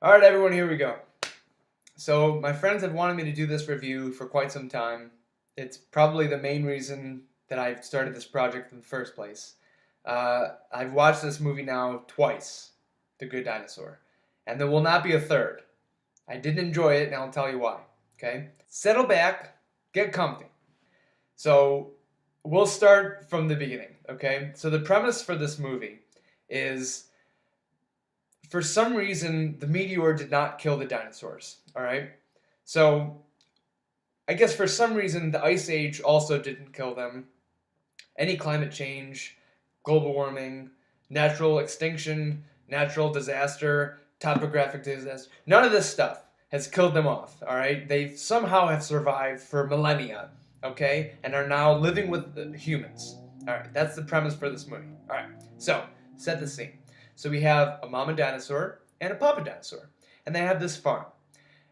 All right, everyone, here we go. So my friends have wanted me to do this review for quite some time. It's probably the main reason that I've started this project in the first place. I've watched this movie now twice, The Good Dinosaur, and there will not be a third. I didn't enjoy it, and I'll tell you why. Okay? Settle back, get comfy. So we'll start from the beginning, okay? So the premise for this movie is for some reason, the meteor did not kill the dinosaurs, all right? So, I guess for some reason, the Ice Age also didn't kill them. Any climate change, global warming, natural extinction, natural disaster, topographic disaster, none of this stuff has killed them off, all right? They somehow have survived for millennia, okay? And are now living with the humans. All right, that's the premise for this movie. All right, so set the scene. So we have a mama dinosaur and a papa dinosaur, and they have this farm.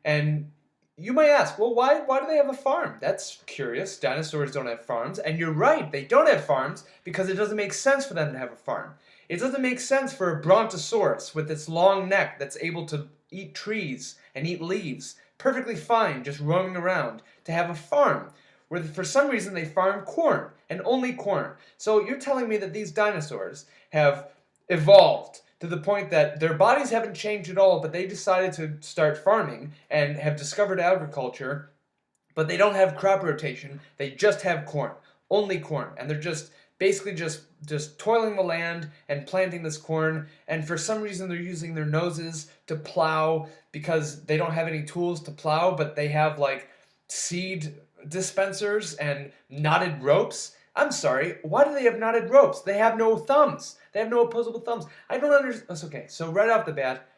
And you might ask, well, why do they have a farm? That's curious. Dinosaurs don't have farms, and you're right, they don't have farms because it doesn't make sense for them to have a farm. It doesn't make sense for a brontosaurus with its long neck that's able to eat trees and eat leaves, perfectly fine, just roaming around, to have a farm where for some reason they farm corn and only corn. So you're telling me that these dinosaurs have evolved to the point that their bodies haven't changed at all, but they decided to start farming and have discovered agriculture, but they don't have crop rotation. They just have corn, only corn, and they're just basically just toiling the land and planting this corn, and for some reason they're using their noses to plow because they don't have any tools to plow, but they have like seed dispensers and knotted ropes. I'm sorry, why do they have knotted ropes? They have no thumbs. They have no opposable thumbs. I don't understand. That's okay. So right off the bat,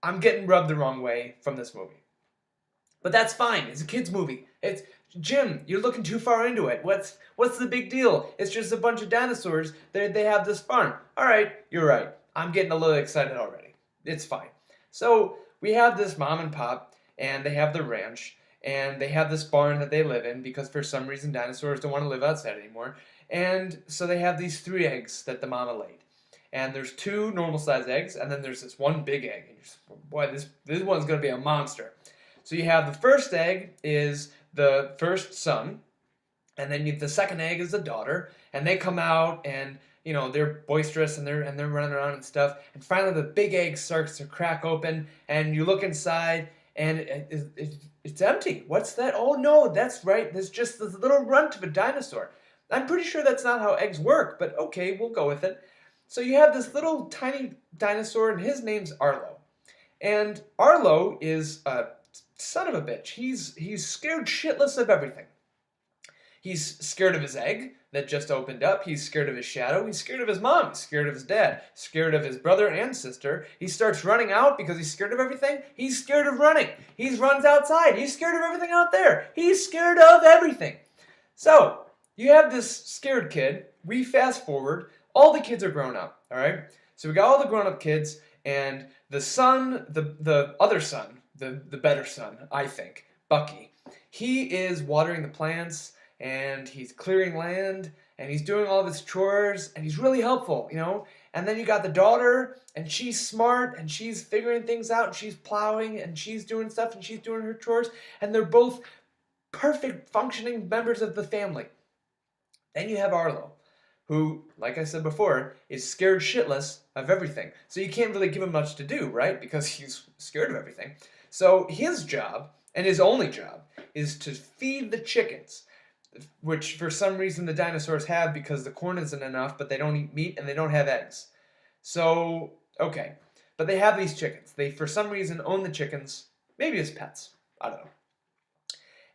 I'm getting rubbed the wrong way from this movie. But that's fine. It's a kid's movie. It's Jim, you're looking too far into it. What's the big deal? It's just a bunch of dinosaurs. They have this farm. All right, you're right. I'm getting a little excited already. It's fine. So we have this mom and pop, and they have the ranch, and they have this barn that they live in because for some reason dinosaurs don't want to live outside anymore. And so they have these 3 eggs that the mama laid. And there's 2 normal-sized eggs, and then there's this 1 big egg. And you're just, boy, this one's going to be a monster. So you have the first egg is the first son, and then the second egg is the daughter, and they come out and they're boisterous and they're running around and stuff. And finally the big egg starts to crack open, and you look inside and it's empty. What's that? Oh no, that's right. There's just this little runt of a dinosaur. I'm pretty sure that's not how eggs work, but okay, we'll go with it. So you have this little tiny dinosaur, and his name's Arlo. And Arlo is a son of a bitch. He's scared shitless of everything. He's scared of his egg that just opened up. He's scared of his shadow. He's scared of his mom. He's scared of his dad. Scared of his brother and sister. He starts running out because he's scared of everything. He's scared of running. He runs outside. He's scared of everything out there. He's scared of everything. So, you have this scared kid. We fast forward. All the kids are grown up, all right? So we got all the grown-up kids, and the son, the other son, the better son, I think, Bucky, he is watering the plants, and he's clearing land, and he's doing all of his chores, and he's really helpful, And then you got the daughter, and she's smart, and she's figuring things out, and she's plowing, and she's doing stuff, and she's doing her chores, and they're both perfect functioning members of the family. Then you have Arlo, who, like I said before, is scared shitless of everything. So you can't really give him much to do, right? Because he's scared of everything. So his job, and his only job, is to feed the chickens, which for some reason the dinosaurs have because the corn isn't enough, but they don't eat meat and they don't have eggs. So, okay. But they have these chickens. They, for some reason, own the chickens, maybe as pets. I don't know.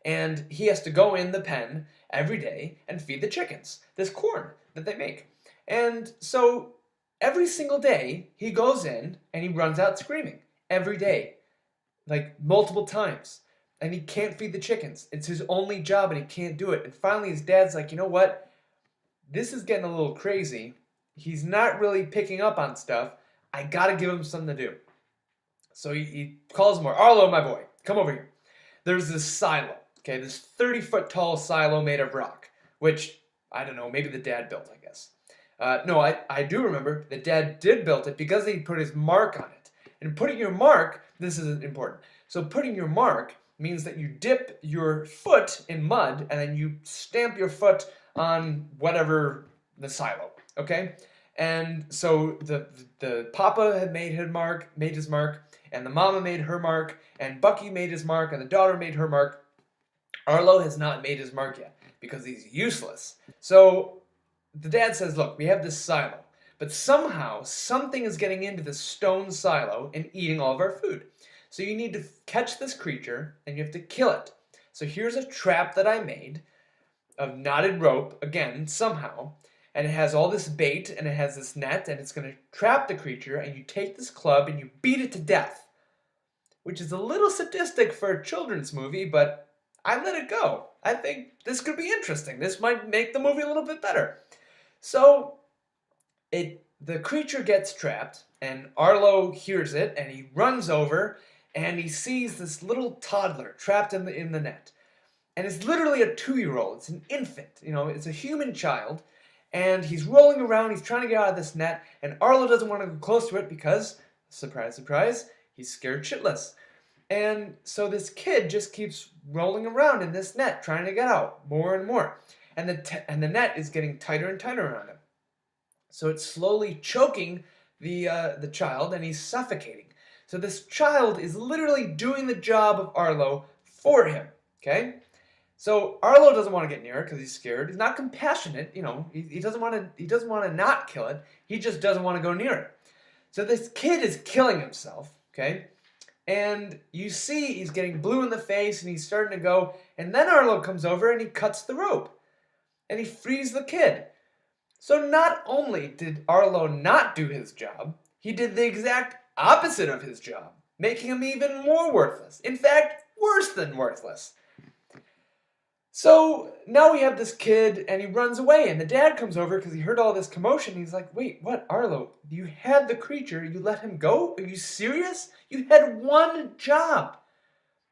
And he has to go in the pen every day and feed the chickens this corn that they make. And so every single day he goes in and he runs out screaming every day, like multiple times. And he can't feed the chickens. It's his only job and he can't do it. And finally his dad's like, you know what? This is getting a little crazy. He's not really picking up on stuff. I gotta give him something to do. So he calls him over. Arlo, my boy, come over here. There's this silo. Okay, this 30-foot tall silo made of rock, which, I don't know, maybe the dad built, I guess. No, I do remember the dad did build it because he put his mark on it. And putting your mark, this is important. So putting your mark means that you dip your foot in mud and then you stamp your foot on whatever the silo, okay? And so the papa had made his mark, and the mama made her mark, and Bucky made his mark, and the daughter made her mark. Arlo has not made his mark yet because he's useless. So the dad says, look, we have this silo, but somehow something is getting into the stone silo and eating all of our food. So you need to catch this creature and you have to kill it. So here's a trap that I made of knotted rope, again, somehow, and it has all this bait and it has this net and it's going to trap the creature, and you take this club and you beat it to death, which is a little sadistic for a children's movie, but I let it go. I think this could be interesting. This might make the movie a little bit better. So the creature gets trapped, and Arlo hears it, and he runs over, and he sees this little toddler trapped in the net. And it's literally a 2-year-old. It's an infant. It's a human child, and he's rolling around. He's trying to get out of this net, and Arlo doesn't want to go close to it because, surprise, surprise, he's scared shitless. And so this kid just keeps rolling around in this net, trying to get out more and more. And the net is getting tighter and tighter around him. So it's slowly choking the child, and he's suffocating. So this child is literally doing the job of Arlo for him. Okay? So Arlo doesn't want to get near it because he's scared. He's not compassionate. He doesn't want to not kill it. He just doesn't want to go near it. So this kid is killing himself. Okay? And you see he's getting blue in the face and he's starting to go. And then Arlo comes over and he cuts the rope. And he frees the kid. So not only did Arlo not do his job, he did the exact opposite of his job, making him even more worthless. In fact, worse than worthless. So now we have this kid and he runs away, and the dad comes over because he heard all this commotion. He's like, wait, what, Arlo? You had the creature, you let him go? Are you serious? You had one job.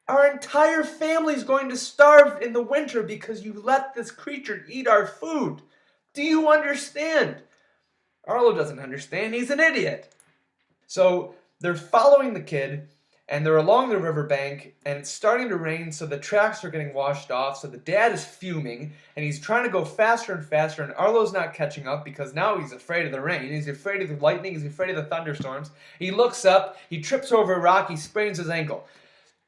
Our entire family's going to starve in the winter because you let this creature eat our food. Do you understand? Arlo doesn't understand. He's an idiot. So they're following the kid, and they're along the riverbank, and it's starting to rain, so the tracks are getting washed off. So the dad is fuming, and he's trying to go faster and faster, and Arlo's not catching up because now he's afraid of the rain. He's afraid of the lightning. He's afraid of the thunderstorms. He looks up. He trips over a rock. He sprains his ankle.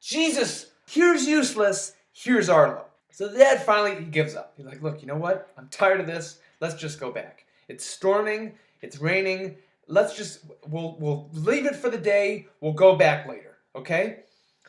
Jesus, here's useless. Here's Arlo. So the dad finally gives up. He's like, look, you know what? I'm tired of this. Let's just go back. It's storming. It's raining. We'll leave it for the day. We'll go back later. Okay?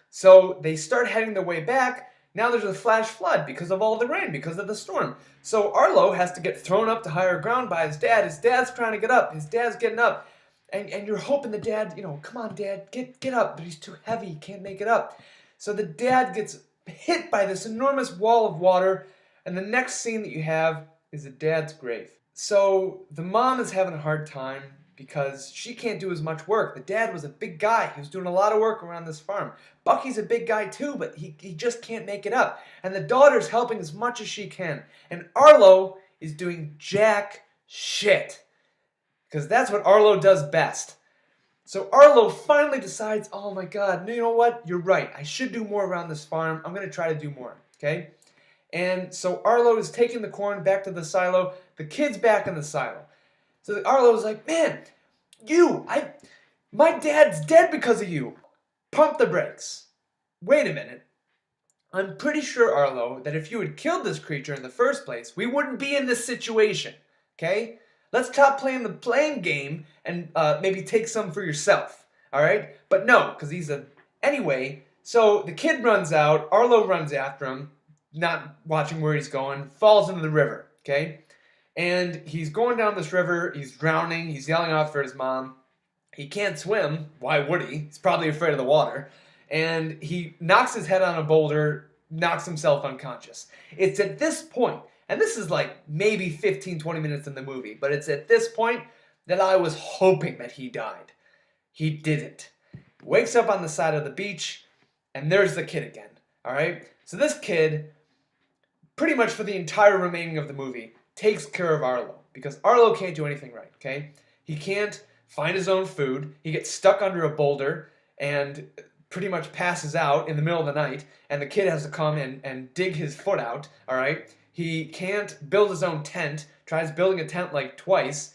So they start heading their way back. Now there's a flash flood because of all the rain, because of the storm. So Arlo has to get thrown up to higher ground by his dad. His dad's trying to get up. His dad's getting up. And you're hoping the dad, come on, Dad, get up. But he's too heavy. He can't make it up. So the dad gets hit by this enormous wall of water. And the next scene that you have is the dad's grave. So the mom is having a hard time because she can't do as much work. The dad was a big guy. He was doing a lot of work around this farm. Bucky's a big guy too, but he just can't make it up. And the daughter's helping as much as she can. And Arlo is doing jack shit. Because that's what Arlo does best. So Arlo finally decides, oh my God, you know what? You're right. I should do more around this farm. I'm going to try to do more, okay? And so Arlo is taking the corn back to the silo. The kid's back in the silo. So Arlo's like, man, my dad's dead because of you. Pump the brakes. Wait a minute. I'm pretty sure, Arlo, that if you had killed this creature in the first place, we wouldn't be in this situation, okay? Let's stop playing the blame game and maybe take some for yourself, all right? But no, because Anyway, so the kid runs out. Arlo runs after him, not watching where he's going, falls into the river, okay? And he's going down this river. He's drowning. He's yelling out for his mom. He can't swim. Why would he? He's probably afraid of the water. And he knocks his head on a boulder, knocks himself unconscious. It's at this point, and this is like maybe 15, 20 minutes in the movie, but it's at this point that I was hoping that he died. He didn't. Wakes up on the side of the beach, and there's the kid again, all right? So this kid, pretty much for the entire remaining of the movie, takes care of Arlo, because Arlo can't do anything right, okay? He can't find his own food. He gets stuck under a boulder and pretty much passes out in the middle of the night, and the kid has to come and dig his foot out, all right? He can't build his own tent, tries building a tent like twice.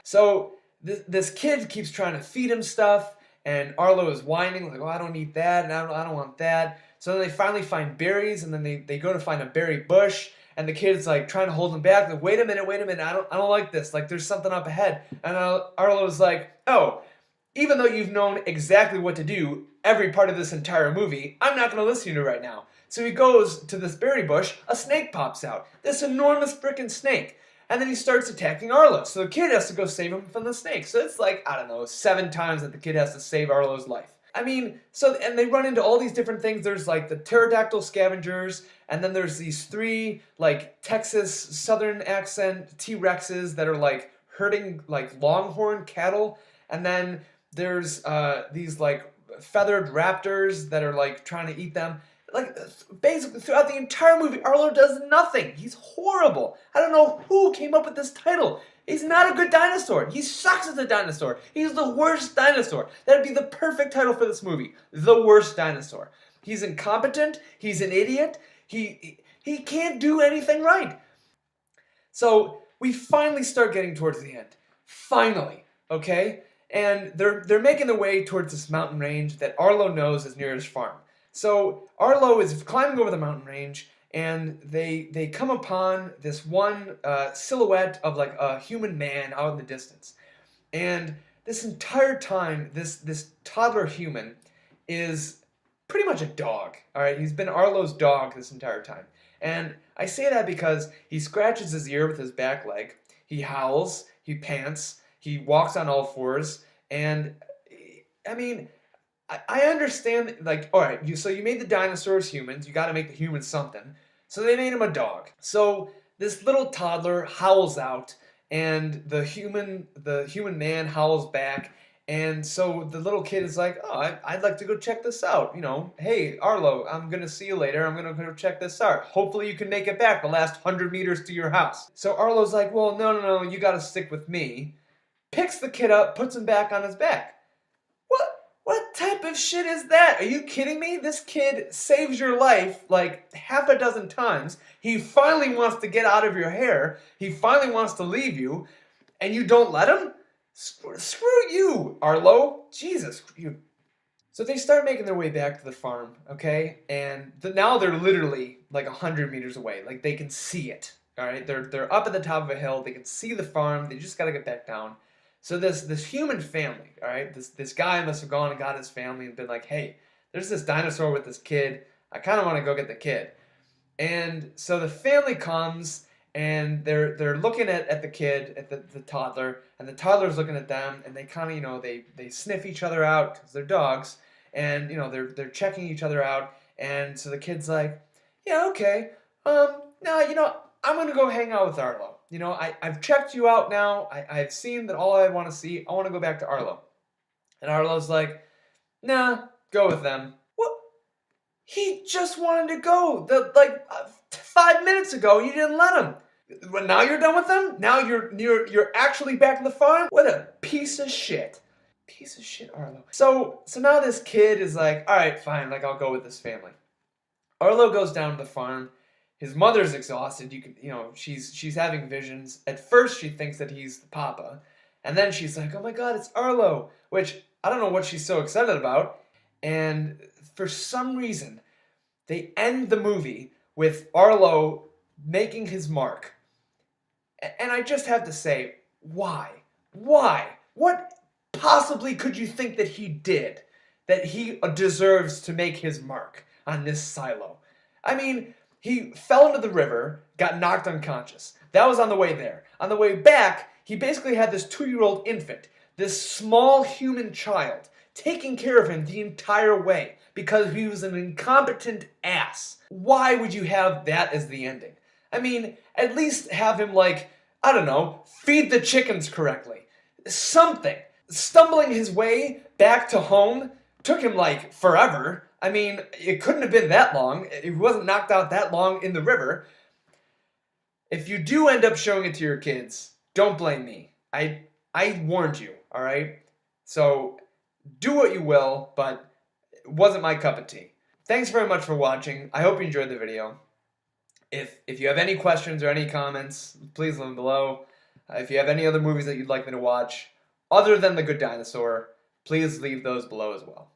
So this kid keeps trying to feed him stuff, and Arlo is whining, like, oh, I don't eat that, and I don't want that. So then they finally find berries, and then they go to find a berry bush, and the kid's like trying to hold him back, like, wait a minute, I don't like this, like there's something up ahead. And Arlo's like, oh, even though you've known exactly what to do every part of this entire movie, I'm not going to listen to you right now. So he goes to this berry bush, a snake pops out, this enormous frickin' snake. And then he starts attacking Arlo. So the kid has to go save him from the snake. So it's like, I don't know, 7 times that the kid has to save Arlo's life. I mean, and they run into all these different things. There's like the pterodactyl scavengers, and then there's these 3 like Texas Southern accent T-Rexes that are like herding like longhorn cattle. And then there's these like feathered raptors that are like trying to eat them. Like, basically, throughout the entire movie, Arlo does nothing. He's horrible. I don't know who came up with this title. He's not a good dinosaur. He sucks as a dinosaur. He's the worst dinosaur. That'd be the perfect title for this movie. The worst dinosaur. He's incompetent. He's an idiot. He can't do anything right. So we finally start getting towards the end. Finally, okay? And they're making their way towards this mountain range that Arlo knows is near his farm. So Arlo is climbing over the mountain range, and they come upon this one silhouette of like a human man out in the distance. And this entire time, this toddler human is pretty much a dog. All right, he's been Arlo's dog this entire time. And I say that because he scratches his ear with his back leg, he howls, he pants, he walks on all fours, and I mean, I understand, like, all right, so you made the dinosaurs humans, you got to make the humans something. So they made him a dog. So this little toddler howls out, and the human man howls back, and so the little kid is like, oh, I'd like to go check this out. You know, hey, Arlo, I'm going to see you later. I'm going to go check this out. Hopefully you can make it back the last 100 meters to your house. So Arlo's like, well, no, you got to stick with me. Picks the kid up, puts him back on his back. What type of shit is that? Are you kidding me? This kid saves your life like half a dozen times. He finally wants to get out of your hair. He finally wants to leave you, and you don't let him? Screw you, Arlo. Jesus. So they start making their way back to the farm, okay? And now they're literally like 100 meters away. Like they can see it, all right? They're up at the top of a hill. They can see the farm. They just got to get back down. So this human family, all right, this guy must have gone and got his family and been like, hey, there's this dinosaur with this kid. I kind of want to go get the kid. And so the family comes, and they're looking at the kid, at the toddler, and the toddler's looking at them, and they kind of, they sniff each other out because they're dogs, and, they're checking each other out. And so the kid's like, yeah, okay, no, I'm going to go hang out with Arlo. I've checked you out now. I've seen that all I want to see. I want to go back to Arlo. And Arlo's like, nah, go with them. What? He just wanted to go. 5 minutes ago, you didn't let him. But now you're done with them? Now you're actually back in the farm? What a piece of shit. Piece of shit, Arlo. So now this kid is like, all right, fine, like I'll go with this family. Arlo goes down to the farm. His mother's exhausted. She's having visions. At first, she thinks that he's the papa, and then she's like, "Oh my God, it's Arlo!" Which I don't know what she's so excited about. And for some reason, they end the movie with Arlo making his mark. And I just have to say, why? Why? What possibly could you think that he did that he deserves to make his mark on this silo? I mean, he fell into the river, got knocked unconscious. That was on the way there. On the way back, he basically had this 2-year-old infant, this small human child, taking care of him the entire way because he was an incompetent ass. Why would you have that as the ending? I mean, at least have him, feed the chickens correctly. Something. Stumbling his way back to home took him, forever. I mean, it couldn't have been that long. It wasn't knocked out that long in the river. If you do end up showing it to your kids, don't blame me. I warned you, all right? So do what you will, but it wasn't my cup of tea. Thanks very much for watching. I hope you enjoyed the video. If you have any questions or any comments, please leave them below. If you have any other movies that you'd like me to watch, other than The Good Dinosaur, please leave those below as well.